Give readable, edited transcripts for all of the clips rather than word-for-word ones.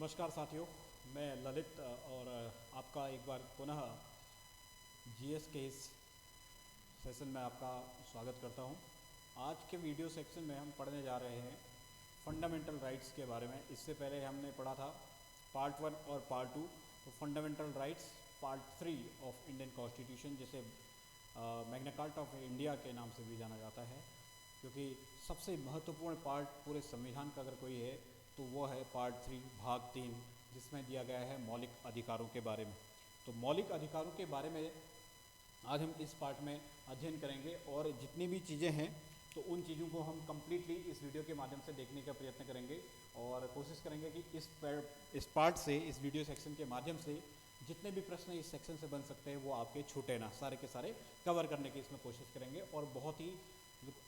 नमस्कार साथियों, मैं ललित और आपका एक बार पुनः जीएस के इस सेशन में आपका स्वागत करता हूं। आज के वीडियो सेक्शन में हम पढ़ने जा रहे हैं फंडामेंटल राइट्स के बारे में। इससे पहले हमने पढ़ा था पार्ट 1 और पार्ट 2। तो fundamental rights part 3 of Indian constitution, जिसे मैग्ना कार्टा ऑफ इंडिया के नाम से भी जाना जाता है, क्योंकि सबसे महत्वपूर्ण पार्ट पूरे संविधान का अगर कोई है तो वो है पार्ट 3 भाग 3, जिसमें दिया गया है मौलिक अधिकारों के बारे में। तो मौलिक अधिकारों के बारे में आज हम इस पार्ट में अध्ययन करेंगे और जितनी भी चीज़ें हैं तो उन चीज़ों को हम कम्प्लीटली इस वीडियो के माध्यम से देखने का प्रयत्न करेंगे और कोशिश करेंगे कि इस पार्ट से, इस वीडियो सेक्शन के माध्यम से जितने भी प्रश्न इस सेक्शन से बन सकते हैं वो आपके छूटे ना, सारे के सारे कवर करने की इसमें कोशिश करेंगे और बहुत ही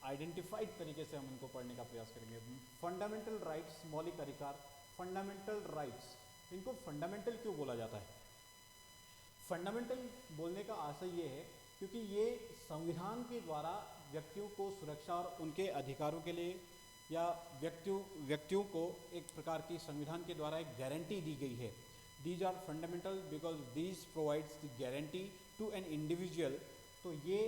आइडेंटिफाइड तरीके से हम इनको पढ़ने का प्रयास करेंगे। फंडामेंटल राइट्स, मौलिक अधिकार, फंडामेंटल राइट्स, इनको फंडामेंटल क्यों बोला जाता है? फंडामेंटल बोलने का आशय ये है क्योंकि ये संविधान के द्वारा व्यक्तियों को सुरक्षा और उनके अधिकारों के लिए या व्यक्तियों को एक प्रकार की संविधान के द्वारा एक गारंटी दी गई है। These are fundamental because these provides the guarantee to an individual. तो ये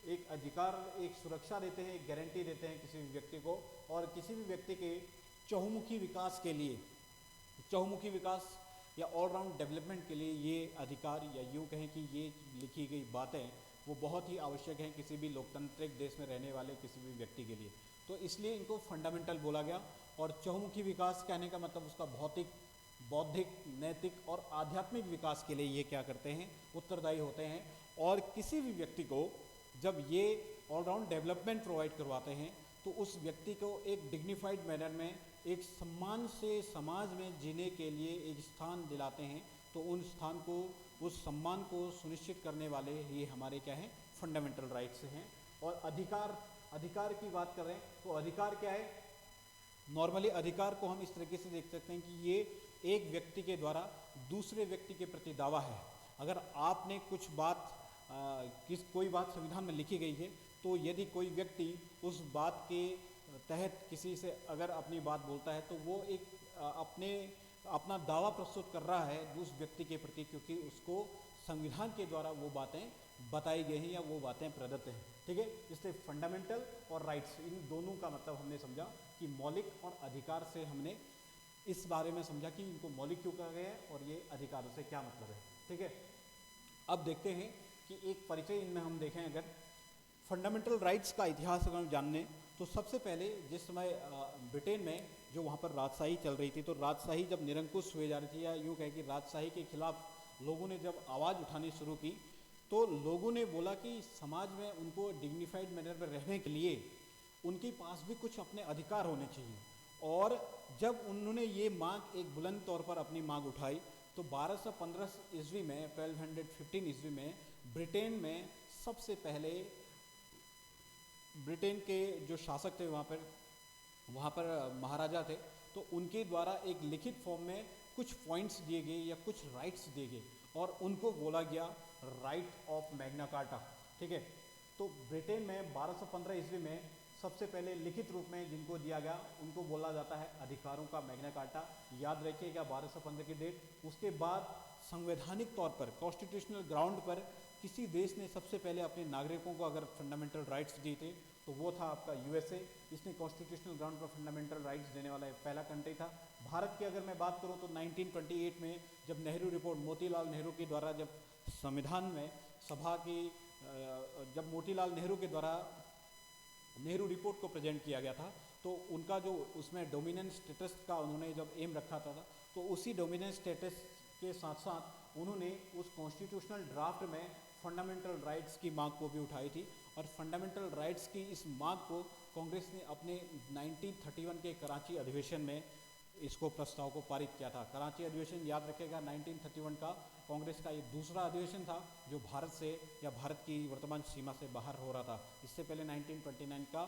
एक अधिकार, एक सुरक्षा देते हैं, एक गारंटी देते हैं किसी भी व्यक्ति को, और किसी भी व्यक्ति के चहुमुखी विकास के लिए, चहुमुखी विकास या ऑलराउंड डेवलपमेंट के लिए ये अधिकार, या यूँ कहें कि ये लिखी गई बातें वो बहुत ही आवश्यक हैं किसी भी लोकतांत्रिक देश में रहने वाले किसी भी व्यक्ति के लिए। तो इसलिए इनको फंडामेंटल बोला गया। और चहुमुखी विकास कहने का मतलब उसका भौतिक, बौद्धिक, नैतिक और आध्यात्मिक विकास के लिए ये क्या करते हैं, उत्तरदायी होते हैं। और किसी भी व्यक्ति को जब ये ऑलराउंड डेवलपमेंट प्रोवाइड करवाते हैं तो उस व्यक्ति को एक डिग्निफाइड मैनर में, एक सम्मान से समाज में जीने के लिए एक स्थान दिलाते हैं। तो उन स्थान को, उस सम्मान को सुनिश्चित करने वाले ये हमारे क्या हैं, फंडामेंटल राइट्स हैं। और अधिकार की बात कर रहे हैं तो अधिकार क्या है? नॉर्मली अधिकार को हम इस तरीके से देख सकते हैं कि ये एक व्यक्ति के द्वारा दूसरे व्यक्ति के प्रति दावा है। अगर आपने कुछ बात कोई बात संविधान में लिखी गई है तो यदि कोई व्यक्ति उस बात के तहत किसी से अगर अपनी बात बोलता है तो वो एक अपना दावा प्रस्तुत कर रहा है उस व्यक्ति के प्रति, क्योंकि उसको संविधान के द्वारा वो बातें बताई गई हैं या वो बातें प्रदत्त हैं। ठीक है, इसलिए फंडामेंटल और राइट्स, इन दोनों का मतलब हमने समझा कि मौलिक और अधिकार से हमने इस बारे में समझा कि इनको मौलिक क्यों कहा गया है और ये अधिकारों से क्या मतलब है। ठीक है, अब देखते हैं कि एक परिचय इनमें हम देखें। अगर फंडामेंटल राइट्स का इतिहास अगर हम जानने तो सबसे पहले जिस समय ब्रिटेन में जो वहाँ पर राजशाही चल रही थी, तो राजशाही जब निरंकुश हुए जा रही थी, या यूँ कहें कि राजशाही के खिलाफ लोगों ने जब आवाज़ उठानी शुरू की तो लोगों ने बोला कि समाज में उनको डिग्निफाइड मैनर में रहने के लिए उनके पास भी कुछ अपने अधिकार होने चाहिए। और जब उन्होंने ये मांग एक बुलंद तौर पर अपनी मांग उठाई तो 1215 ईस्वी में, 1215 ईस्वी में ब्रिटेन में सबसे पहले ब्रिटेन के जो शासक थे वहाँ पर महाराजा थे, तो उनके द्वारा एक लिखित फॉर्म में कुछ पॉइंट्स दिए गए या कुछ राइट्स दिए गए और उनको बोला गया राइट ऑफ मैग्ना कार्टा। ठीक है, तो ब्रिटेन में 1215 ईस्वी में सबसे पहले लिखित रूप में जिनको दिया गया उनको बोला जाता है अधिकारों का मैग्ना कार्टा। याद रखिएगा 1215 की डेट। उसके बाद संवैधानिक तौर पर, कॉन्स्टिट्यूशनल ग्राउंड पर किसी देश ने सबसे पहले अपने नागरिकों को अगर फंडामेंटल राइट्स दिए थे तो वो था आपका यूएसए। इसने कॉन्स्टिट्यूशनल ग्राउंड पर फंडामेंटल राइट्स देने वाला पहला कंट्री था। भारत की अगर मैं बात करूँ तो 1928 में जब नेहरू रिपोर्ट, मोतीलाल नेहरू के द्वारा जब संविधान में सभा की, जब मोतीलाल नेहरू के द्वारा नेहरू रिपोर्ट को प्रेजेंट किया गया था तो उनका जो उसमें डोमिनेंट स्टेटस का उन्होंने जब एम रखा था तो उसी डोमिनेंट स्टेटस के साथ साथ उन्होंने उस कॉन्स्टिट्यूशनल ड्राफ्ट में फंडामेंटल राइट्स की मांग को भी उठाई थी। और फंडामेंटल राइट्स की इस मांग को कांग्रेस ने अपने 1931 के कराची अधिवेशन में इसको प्रस्ताव को पारित किया था। कराची अधिवेशन याद रखेगा 1931 का कांग्रेस का ये दूसरा अधिवेशन था जो भारत से या भारत की वर्तमान सीमा से बाहर हो रहा था। इससे पहले 1929 का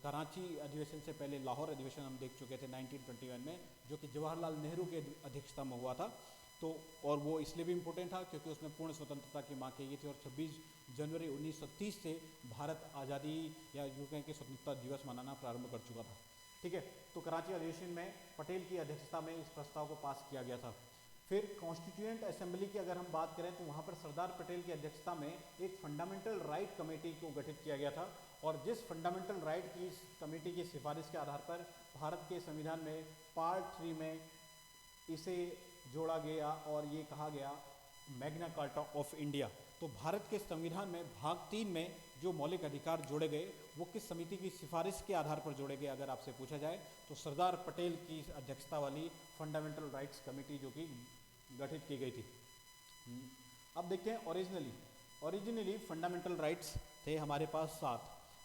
कराची अधिवेशन से पहले लाहौर अधिवेशन हम देख चुके थे 1921 में, जो कि जवाहरलाल नेहरू के अध्यक्षता में हुआ था। तो और वो इसलिए भी इम्पोर्टेंट था क्योंकि उसमें पूर्ण स्वतंत्रता की मांग की गई थी और 26 जनवरी 1930 से भारत आज़ादी या यूँ कहें कि स्वतंत्रता दिवस मनाना प्रारंभ कर चुका था। ठीक है। तो कराची अधिवेशन में पटेल की अध्यक्षता में इस प्रस्ताव को पास किया गया था। फिर कॉन्स्टिट्यूएंट असेंबली की अगर हम बात करें तो वहाँ पर सरदार पटेल की अध्यक्षता में एक फंडामेंटल राइट कमेटी को गठित किया गया था, और जिस फंडामेंटल राइट की कमेटी की सिफारिश के आधार पर भारत के संविधान में पार्ट 3 में इसे जोड़ा गया और ये कहा गया मैग्ना कार्टा ऑफ इंडिया। तो भारत के संविधान में भाग 3 में जो मौलिक अधिकार जोड़े गए वो किस समिति की सिफारिश के आधार पर जोड़े गए, अगर आपसे पूछा जाए तो सरदार पटेल की अध्यक्षता वाली फंडामेंटल राइट्स कमेटी जो कि गठित की गई थी। अब देखते हैं ओरिजिनली फंडामेंटल राइट्स थे हमारे पास 7,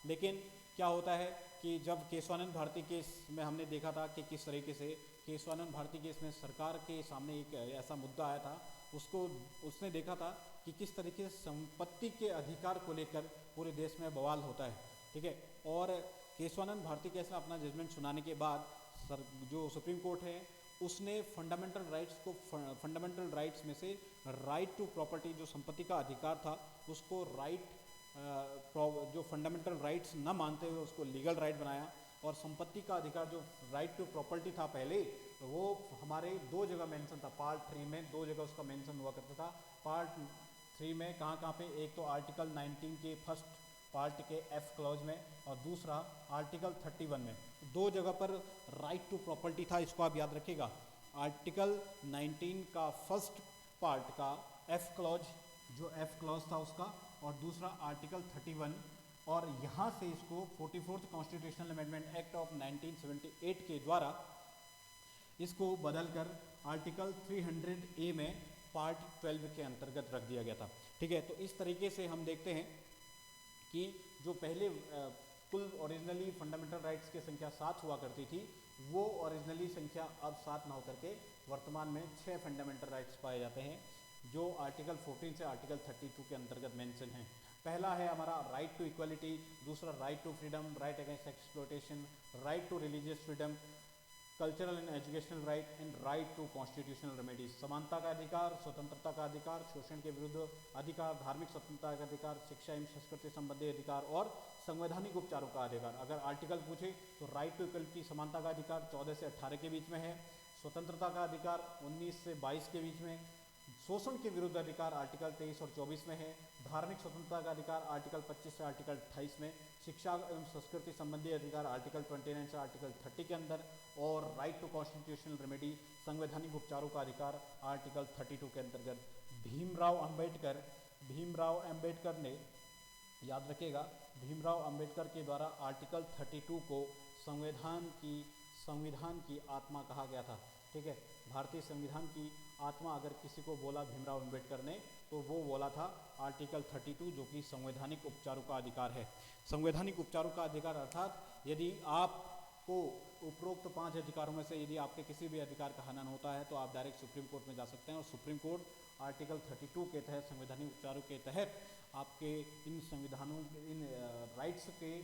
लेकिन क्या होता है कि जब केशवानंद भारती केस में हमने देखा था कि किस तरीके से केशवानंद भारती केस में सरकार के सामने एक ऐसा मुद्दा आया था, उसने देखा था कि किस तरीके से संपत्ति के अधिकार को लेकर पूरे देश में बवाल होता है, ठीक है। और केशवानंद भारती केस में अपना जजमेंट सुनाने के बाद जो सुप्रीम कोर्ट है उसने फंडामेंटल राइट्स में से राइट टू प्रॉपर्टी, जो संपत्ति का अधिकार था, उसको जो फंडामेंटल राइट्स न मानते हुए उसको लीगल राइट बनाया, और संपत्ति का अधिकार जो राइट टू प्रॉपर्टी था पहले, वो हमारे 2 जगह मेंशन था। पार्ट 3 में 2 जगह उसका मेंशन हुआ करता था। पार्ट 3 में कहाँ पे, एक तो आर्टिकल 19 के फर्स्ट पार्ट के F क्लॉज में, और दूसरा आर्टिकल 31 में। 2 जगह पर राइट टू प्रॉपर्टी था, इसको आप याद रखिएगा। आर्टिकल 19 का फर्स्ट पार्ट का F क्लॉज, जो F क्लॉज था उसका, और दूसरा आर्टिकल 31, और यहाँ से इसको 44th constitutional amendment act of 1978 के द्वारा इसको बदलकर आर्टिकल 300A में पार्ट 12 के अंतर्गत रख दिया गया था, ठीक है। तो इस तरीके से हम देखते हैं कि जो पहले कुल ओरिजिनली फंडामेंटल राइट्स की संख्या 7 हुआ करती थी, वो ओरिजिनली संख्या अब 7 ना होकर के वर्तमान में 6 फंडामेंटल राइट्स पाए जाते हैं, जो आर्टिकल 14 से आर्टिकल 32 के अंतर्गत मेंशन है। पहला है हमारा राइट टू इक्वलिटी, दूसरा right to freedom, right against exploitation, right to religious freedom, cultural and educational right, and right to constitutional remedies. समानता का अधिकार, स्वतंत्रता का अधिकार, शोषण के विरुद्ध अधिकार, धार्मिक स्वतंत्रता का अधिकार, शिक्षा एवं संस्कृति संबंधी अधिकार, और संवैधानिक उपचारों का अधिकार। अगर आर्टिकल पूछे तो राइट टू इक्वलिटी, समानता का अधिकार 14 से 18 के बीच में है, स्वतंत्रता का अधिकार 19 से 22 के बीच में, शोषण के विरुद्ध अधिकार आर्टिकल 23 और 24 में है, धार्मिक स्वतंत्रता का अधिकार आर्टिकल 25 से आर्टिकल 28 में, शिक्षा एवं संस्कृति संबंधी अधिकार आर्टिकल 29 से आर्टिकल 30 के अंदर, और राइट टू कॉन्स्टिट्यूशनल रेमेडी, संवैधानिक उपचारों का अधिकार आर्टिकल 32 के अंतर्गत। भीमराव अंबेडकर ने, याद रखिएगा, भीमराव अंबेडकर के द्वारा आर्टिकल 32 को संविधान की आत्मा कहा गया था, ठीक है। भारतीय संविधान की आत्मा अगर किसी को बोला भीमराव अंबेडकर ने, तो वो बोला था आर्टिकल 32, जो कि संवैधानिक उपचारों का अधिकार है। संवैधानिक उपचारों का अधिकार अर्थात यदि आपको उपरोक्त 5 अधिकारों में से यदि आपके किसी भी अधिकार का हनन होता है तो आप डायरेक्ट सुप्रीम कोर्ट में जा सकते हैं, और सुप्रीम कोर्ट आर्टिकल 32 के तहत, संवैधानिक उपचारों के तहत आपके इन राइट्स के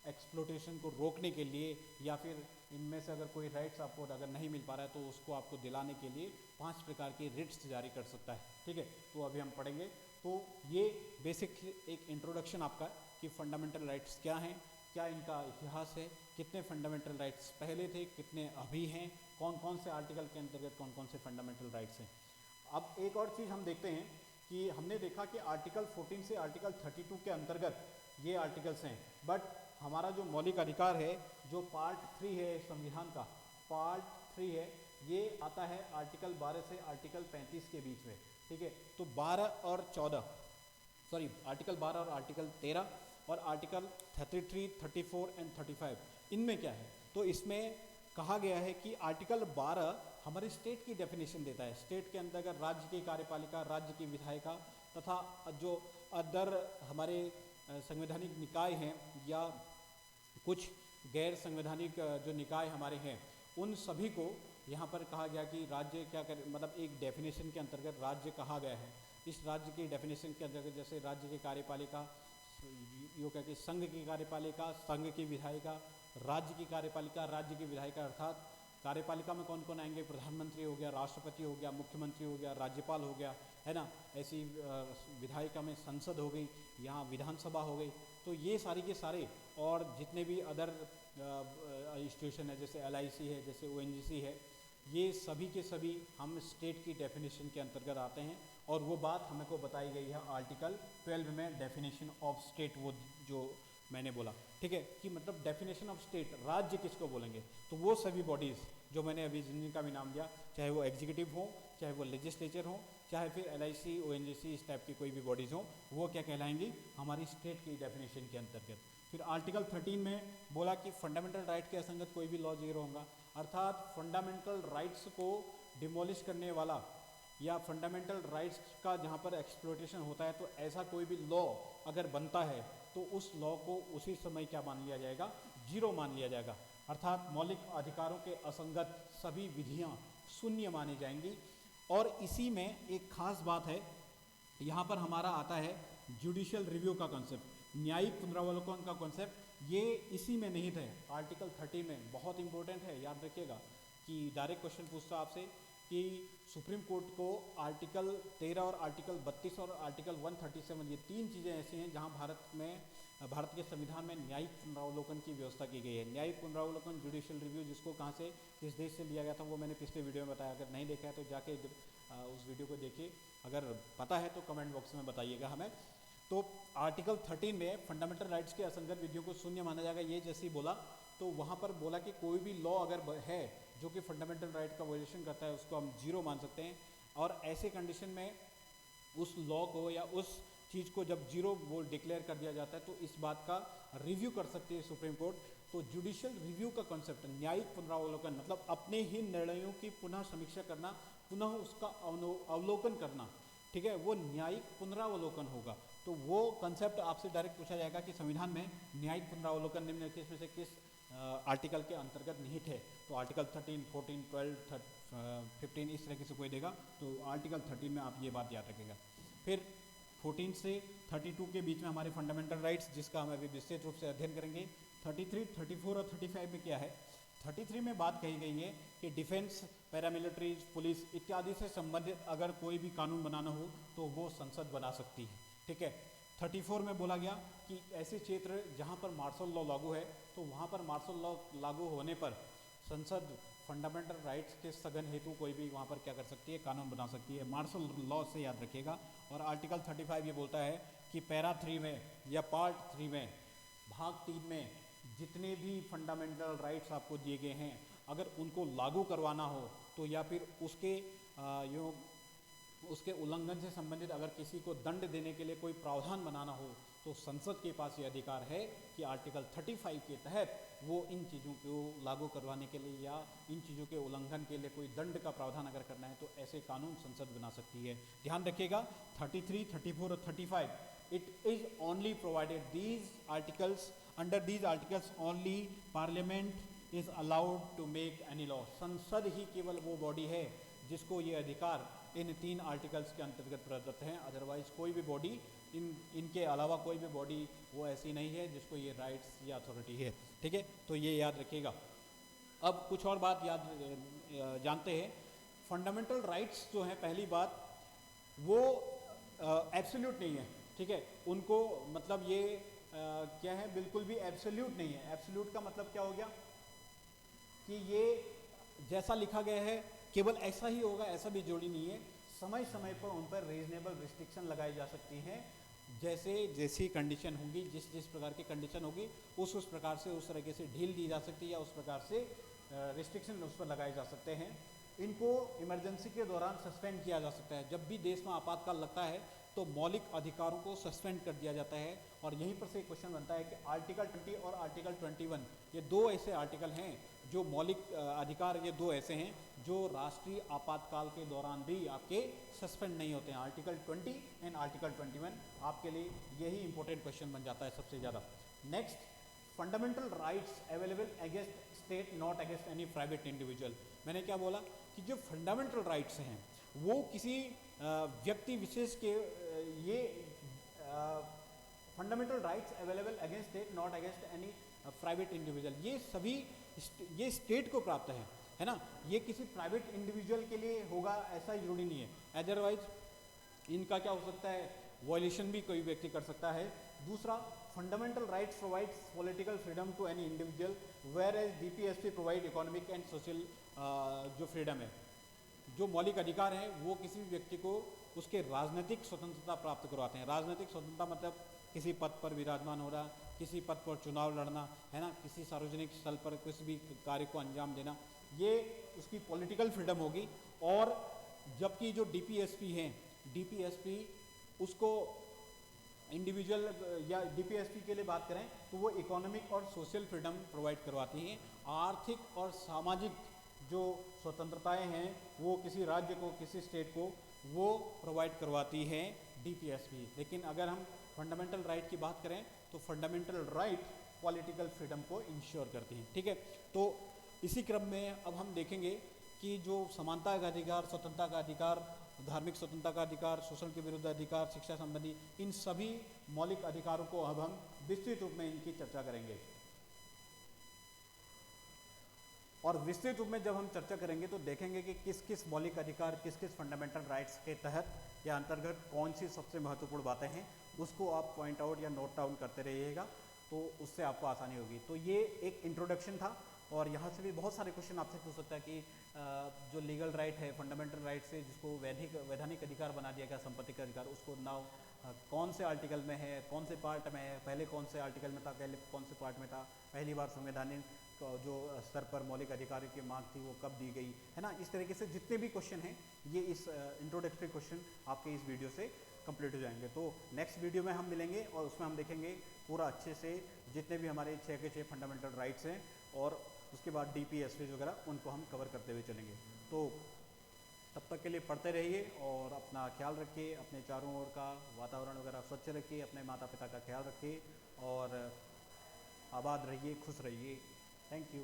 एक्सप्लोटेशन को रोकने के लिए, या फिर इनमें से अगर कोई राइट्स आपको अगर नहीं मिल पा रहा है तो उसको आपको दिलाने के लिए 5 प्रकार के रिट्स जारी कर सकता है, ठीक है। तो अभी हम पढ़ेंगे। तो ये बेसिक एक इंट्रोडक्शन आपका कि फंडामेंटल राइट्स क्या हैं, क्या इनका इतिहास है, कितने फंडामेंटल राइट्स पहले थे, कितने अभी हैं, कौन कौन से आर्टिकल के अंतर्गत कौन कौन से फंडामेंटल राइट्स हैं। अब एक और चीज़ हम देखते हैं कि हमने देखा कि आर्टिकल 14 से आर्टिकल 32 के अंतर्गत ये आर्टिकल्स हैं, बट हमारा जो मौलिक अधिकार है, जो पार्ट 3 है संविधान का, पार्ट 3 है, ये आता है आर्टिकल 12 से आर्टिकल 35 के बीच में, ठीक है। तो 12 और 14, सॉरी, आर्टिकल 12 और आर्टिकल 13 और आर्टिकल 33, 34 एंड 35, इनमें क्या है? तो इसमें कहा गया है कि आर्टिकल 12 हमारे स्टेट की डेफिनेशन देता है। स्टेट के अंतर्गत राज्य की कार्यपालिका, राज्य की विधायिका तथा जो अदर हमारे संवैधानिक निकाय हैं या कुछ गैर संवैधानिक जो निकाय हमारे हैं, उन सभी को यहाँ पर कहा गया कि राज्य क्या कर, मतलब एक डेफिनेशन के अंतर्गत राज्य कहा गया है। इस राज्य की डेफिनेशन के अंतर्गत जैसे राज्य की कार्यपालिका, यो क्या कि संघ की कार्यपालिका, संघ की विधायिका, राज्य की कार्यपालिका, राज्य की विधायिका, अर्थात कार्यपालिका में कौन कौन आएंगे? प्रधानमंत्री हो गया, राष्ट्रपति हो गया, मुख्यमंत्री हो गया, राज्यपाल हो गया, है ना। ऐसी विधायिका में संसद हो गई, यहाँ विधानसभा हो गई। तो ये सारी के सारे और जितने भी अदर इंस्टीट्यूशन है, जैसे LIC है, जैसे ONGC है, ये सभी के सभी हम स्टेट की डेफिनेशन के अंतर्गत आते हैं। और वो बात हमें को बताई गई है आर्टिकल 12 में, डेफिनेशन ऑफ स्टेट, वो जो मैंने बोला, ठीक है, कि मतलब डेफिनेशन ऑफ स्टेट, राज्य किसको बोलेंगे, तो वो सभी बॉडीज़ जो मैंने अभी जिनका भी नाम दिया, चाहे वो एग्जीक्यूटिव हो, चाहे वो लेजिस्लेचर हो, चाहे फिर LIC ONGC इस टाइप की कोई भी बॉडीज़ हो, वो क्या कहलाएंगी, हमारी स्टेट की डेफिनेशन के अंतर्गत। फिर आर्टिकल 13 में बोला कि फंडामेंटल राइट के असंगत कोई भी लॉ जीरो होगा, अर्थात फंडामेंटल राइट्स को डिमोलिश करने वाला या फंडामेंटल राइट्स का जहाँ पर एक्सप्लोइटेशन होता है, तो ऐसा कोई भी लॉ अगर बनता है तो उस लॉ को उसी समय क्या मान लिया जाएगा, जीरो मान लिया जाएगा। अर्थात मौलिक अधिकारों के असंगत सभी विधियाँ शून्य मानी जाएंगी। और इसी में एक खास बात है, यहाँ पर हमारा आता है जुडिशियल रिव्यू का कॉन्सेप्ट, न्यायिक पुनरावलोकन का कॉन्सेप्ट, ये इसी में निहित है आर्टिकल 30 में। बहुत इंपॉर्टेंट है, याद रखिएगा कि डायरेक्ट क्वेश्चन पूछता आपसे कि सुप्रीम कोर्ट को आर्टिकल 13 और आर्टिकल 32 और आर्टिकल 137, ये तीन चीज़ें ऐसी हैं जहां भारत के संविधान में न्यायिक पुनरावलोकन की व्यवस्था की गई है। न्यायिक पुनरावलोकन, जुडिशियल रिव्यू, जिसको कहाँ से, किस देश से लिया गया था, वो मैंने पिछले वीडियो में बताया। अगर नहीं देखा है तो जाके उस वीडियो को देखिए, अगर पता है तो कमेंट बॉक्स में बताइएगा हमें। तो आर्टिकल 13 में फंडामेंटल राइट्स के असंगत विधियों को शून्य माना जाएगा, ये जैसे ही बोला, तो वहाँ पर बोला कि कोई भी लॉ अगर है जो कि फंडामेंटल राइट का वायलेशन करता है, उसको हम जीरो मान सकते हैं। और ऐसे कंडीशन में उस लॉ को या उस चीज़ को जब जीरो वो डिक्लेयर कर दिया जाता है, तो इस बात का रिव्यू कर सकती है सुप्रीम कोर्ट। तो जुडिशियल रिव्यू का कॉन्सेप्ट, न्यायिक पुनरावलोकन, मतलब अपने ही निर्णयों की पुनः समीक्षा करना, पुनः उसका अवलोकन करना, ठीक है, वो न्यायिक पुनरावलोकन होगा। तो वो कंसेप्ट आपसे डायरेक्ट पूछा जाएगा कि संविधान में न्यायिक पुनरावलोकन निम्नलिखित में से किस आर्टिकल के अंतर्गत निहित है। तो आर्टिकल 13, 14, 12, 15 इस तरीके से कोई देगा, तो आर्टिकल 13 में आप ये बात याद रखेगा। फिर 14 से 32 के बीच में हमारे फंडामेंटल राइट्स, जिसका हम अभी विस्तृत रूप से अध्ययन करेंगे। 33, 34 और 35 में क्या है, 33 में बात कही गई है कि डिफेंस, पैरामिलिट्री, पुलिस इत्यादि से संबंधित अगर कोई भी कानून बनाना हो तो वो संसद बना सकती है, ठीक है। 34 में बोला गया कि ऐसे क्षेत्र जहाँ पर मार्शल लॉ लागू है, तो वहाँ पर मार्शल लॉ लागू होने पर संसद फंडामेंटल राइट्स के सघन हेतु कोई भी वहाँ पर क्या कर सकती है, कानून बना सकती है, मार्शल लॉ से याद रखिएगा। और आर्टिकल 35 ये बोलता है कि पैरा 3 में या पार्ट 3 में, भाग 3 में जितने भी फंडामेंटल राइट्स आपको दिए गए हैं, अगर उनको लागू करवाना हो तो या फिर उसके उल्लंघन से संबंधित अगर किसी को दंड देने के लिए कोई प्रावधान बनाना हो, तो संसद के पास ये अधिकार है कि आर्टिकल 35 के तहत वो इन चीज़ों को लागू करवाने के लिए या इन चीज़ों के उल्लंघन के लिए कोई दंड का प्रावधान अगर करना है, तो ऐसे कानून संसद बना सकती है। ध्यान रखिएगा 33, 34 और 35, it is only provided these articles, under these articles only parliament is allowed to make any law. संसद ही केवल वो बॉडी है जिसको ये अधिकार इन 3 आर्टिकल्स के अंतर्गत प्रदत्त हैं। अदरवाइज कोई भी बॉडी, इनके अलावा कोई भी बॉडी वो ऐसी नहीं है जिसको ये राइट्स या अथॉरिटी है, ठीक है। तो ये याद रखिएगा। अब कुछ और बात जानते हैं। फंडामेंटल राइट्स जो हैं, पहली बात वो एब्सोल्यूट नहीं है, ठीक है। उनको मतलब ये क्या है, बिल्कुल भी एब्सोल्यूट नहीं है। एब्सोल्यूट का मतलब क्या हो गया कि ये जैसा लिखा गया है केवल ऐसा ही होगा, ऐसा भी जोड़ी नहीं है। समय समय पर उन पर रीजनेबल रिस्ट्रिक्शन लगाई जा सकती हैं, जैसे जैसी कंडीशन होगी, जिस प्रकार की कंडीशन होगी उस प्रकार से, उस तरीके से ढील दी जा सकती है या उस प्रकार से रिस्ट्रिक्शन उस पर लगाए जा सकते हैं। इनको इमरजेंसी के दौरान सस्पेंड किया जा सकता है। जब भी देश में आपातकाल लगता है तो मौलिक अधिकारों को सस्पेंड कर दिया जाता है। और यहीं पर से क्वेश्चन बनता है कि आर्टिकल 20 और आर्टिकल 21, ये दो ऐसे आर्टिकल हैं जो मौलिक अधिकार, ये दो ऐसे हैं जो राष्ट्रीय आपातकाल के दौरान भी आपके सस्पेंड नहीं होते हैं। आर्टिकल 20 एंड आर्टिकल 21 आपके लिए यही इंपॉर्टेंट क्वेश्चन बन जाता है सबसे ज़्यादा। Next, fundamental rights available against state, not against any private individual. मैंने क्या बोला कि जो फंडामेंटल राइट्स हैं वो किसी व्यक्ति विशेष के, ये fundamental rights available against state, not against any private individual, ये सभी ये स्टेट को प्राप्त है ना। ये किसी प्राइवेट इंडिविजुअल के लिए होगा ऐसा ही जरूरी नहीं है। अदरवाइज इनका क्या हो सकता है, वॉयलेशन भी कोई व्यक्ति कर सकता है। दूसरा, fundamental rights provides political freedom to any individual, whereas DPSP provide economic and social जो फ्रीडम है, जो मौलिक अधिकार हैं वो किसी भी व्यक्ति को उसके राजनीतिक स्वतंत्रता प्राप्त करवाते हैं। राजनीतिक स्वतंत्रता मतलब किसी पद पर विराजमान हो रहा, किसी पद पर चुनाव लड़ना, है ना, किसी सार्वजनिक स्थल पर किसी भी कार्य को अंजाम देना, ये उसकी पॉलिटिकल फ्रीडम होगी। और जबकि जो डीपीएसपी हैं, डीपीएसपी उसको इंडिविजुअल या डीपीएसपी के लिए बात करें तो वो इकोनॉमिक और सोशल फ्रीडम प्रोवाइड करवाती हैं। आर्थिक और सामाजिक जो स्वतंत्रताएं हैं वो किसी राज्य को, किसी स्टेट को वो प्रोवाइड करवाती हैं डीपीएसपी। लेकिन अगर हम फंडामेंटल राइट की बात करें तो फंडामेंटल राइट पॉलिटिकल फ्रीडम को इंश्योर करती हैं। ठीक है, तो इसी क्रम में अब हम देखेंगे कि जो समानता का अधिकार, स्वतंत्रता का अधिकार, धार्मिक स्वतंत्रता का अधिकार, शोषण के विरुद्ध अधिकार, शिक्षा संबंधी, इन सभी मौलिक अधिकारों को अब हम विस्तृत रूप में इनकी चर्चा करेंगे। और विस्तृत रूप में जब हम चर्चा करेंगे तो देखेंगे कि किस किस मौलिक अधिकार, किस किस फंडामेंटल राइट्स के तहत या अंतर्गत कौन सी सबसे महत्वपूर्ण बातें हैं, उसको आप पॉइंट आउट या नोट डाउन करते रहिएगा, तो उससे आपको आसानी होगी। तो ये एक इंट्रोडक्शन था और यहाँ से भी बहुत सारे क्वेश्चन आपसे पूछ सकता है कि जो लीगल राइट है, फंडामेंटल राइट से जिसको वैधानिक अधिकार बना दिया गया, संपत्ति का अधिकार, उसको नाउ कौन से आर्टिकल में है, कौन से पार्ट में है, पहले कौन से आर्टिकल में था, पहले कौन से पार्ट में था, पहली बार संवैधानिक जो स्तर पर मौलिक अधिकारों की मांग थी वो कब दी गई, है ना। इस तरीके से जितने भी क्वेश्चन हैं ये इस इंट्रोडक्टरी क्वेश्चन आपके इस वीडियो से कंप्लीट हो जाएंगे। तो नेक्स्ट वीडियो में हम मिलेंगे और उसमें हम देखेंगे पूरा अच्छे से जितने भी हमारे 6 के 6 फंडामेंटल राइट्स हैं और उसके बाद डीपीएसपी वगैरह उनको हम कवर करते हुए चलेंगे। तो तब तक के लिए पढ़ते रहिए और अपना ख्याल रखिए, अपने चारों ओर का वातावरण वगैरह स्वच्छ रखिए, अपने माता पिता का ख्याल रखिए और आबाद रहिए, खुश रहिए। Thank you.